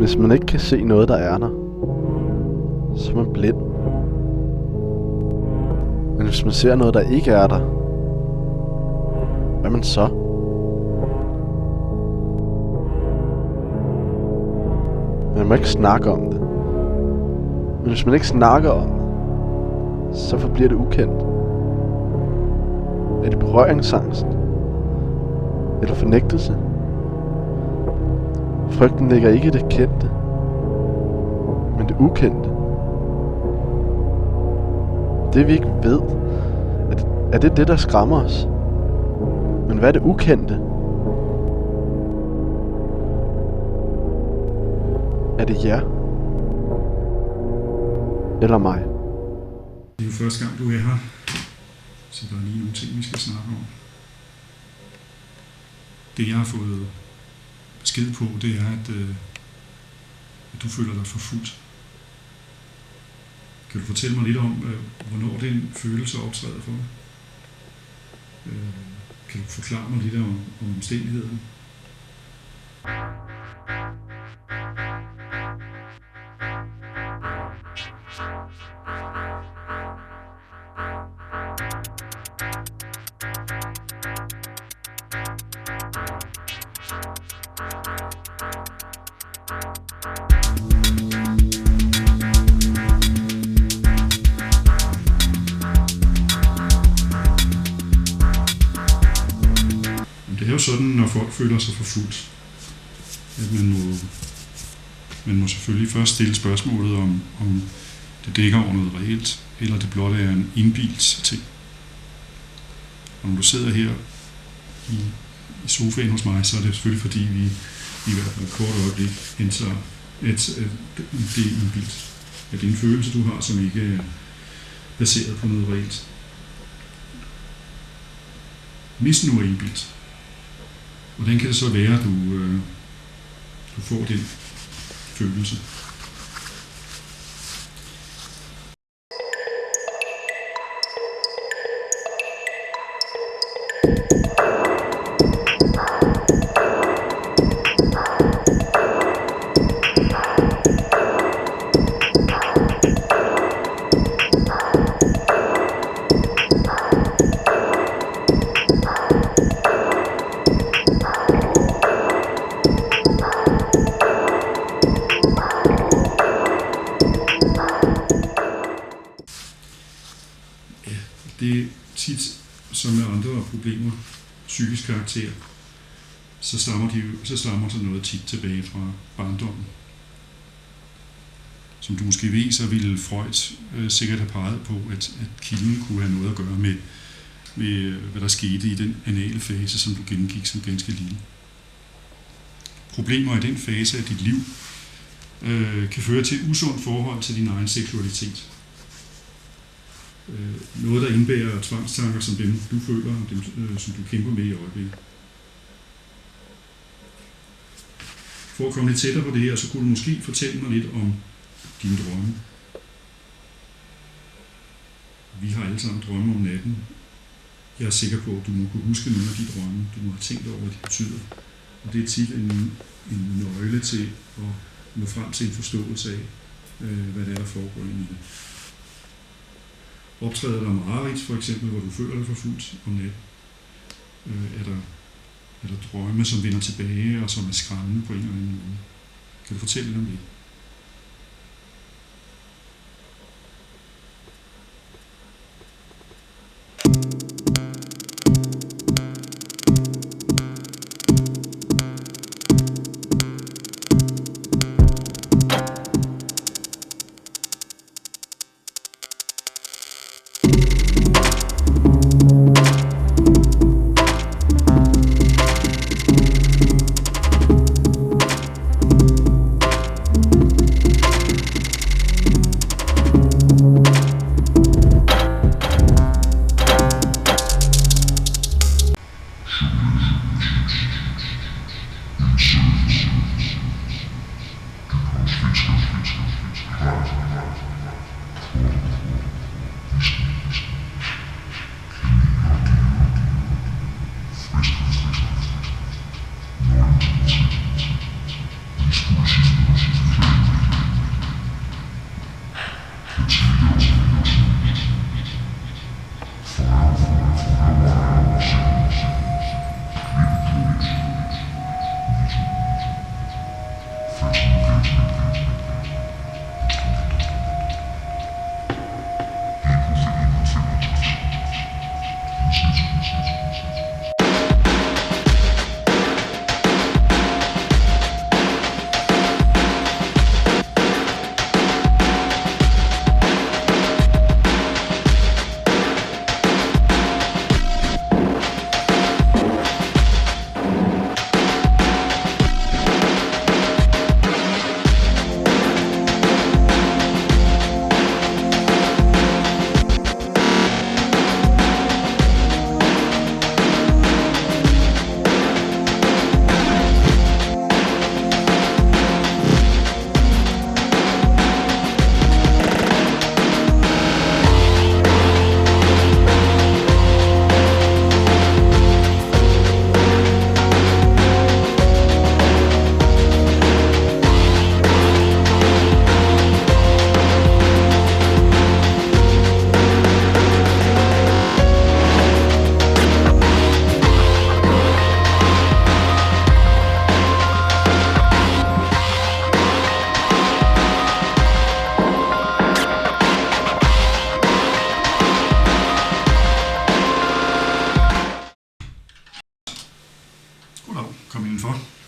Hvis man ikke kan se noget, der er der, så er man blind. Men hvis man ser noget, der ikke er der, hvad er man så? Man må ikke snakke om det. Men hvis man ikke snakker om det, så forbliver det ukendt. Er det berøringsangst? Eller fornægtelse? Frygten ligger ikke i det kendte, men det ukendte. Det vi ikke ved, er det, der skræmmer os. Men hvad er det ukendte? Er det jer? Eller mig? Det er jo første gang, du er her, så der er lige nogle ting, vi skal snakke om. Det, jeg har fået besked på, det er, at du føler dig forfulgt. Kan du fortælle mig lidt om, hvornår den følelse optræder for dig? Kan du forklare mig lidt om omstændighederne? Det er jo sådan, når folk føler sig forfulgt, at man må selvfølgelig først stille spørgsmålet om det dækker over noget reelt, eller det blot er en indbildt ting. Og når du sidder her i sofaen hos mig, så er det selvfølgelig fordi, vi i hvert fald et kort øjeblik indtager, at det er indbildt. At det er en følelse, du har, som ikke er baseret på noget reelt. Hvis nu er indbildt, hvordan kan det så være, at du får den følelse? Det er tit, som med andre problemer, psykisk karakter, så stammer så noget tit tilbage fra barndommen. Som du måske ved, så ville Freud sikkert have peget på, at kilden kunne have noget at gøre med hvad der skete i den anale fase, som du gennemgik som ganske lille. Problemer i den fase af dit liv kan føre til et usundt forhold til din egen seksualitet. Noget, der indebærer tvangstanker som dem, du føler, og dem, som du kæmper med i øjeblikket. For at komme lidt tættere på det her, så kunne du måske fortælle mig lidt om dine drømme. Vi har alle sammen drømme om natten. Jeg er sikker på, at du må kunne huske nogle af de drømme. Du må have tænkt over, hvad de betyder. Og det er tit en nøgle til at nå frem til en forståelse af, hvad det er, der foregår inde i det. Optræder der mareridt, for eksempel, hvor du føler dig forfulgt om natten? Er der drømme, som vender tilbage, og som er skræmmende på en eller anden måde? Kan du fortælle lidt om det? Kom indenfor.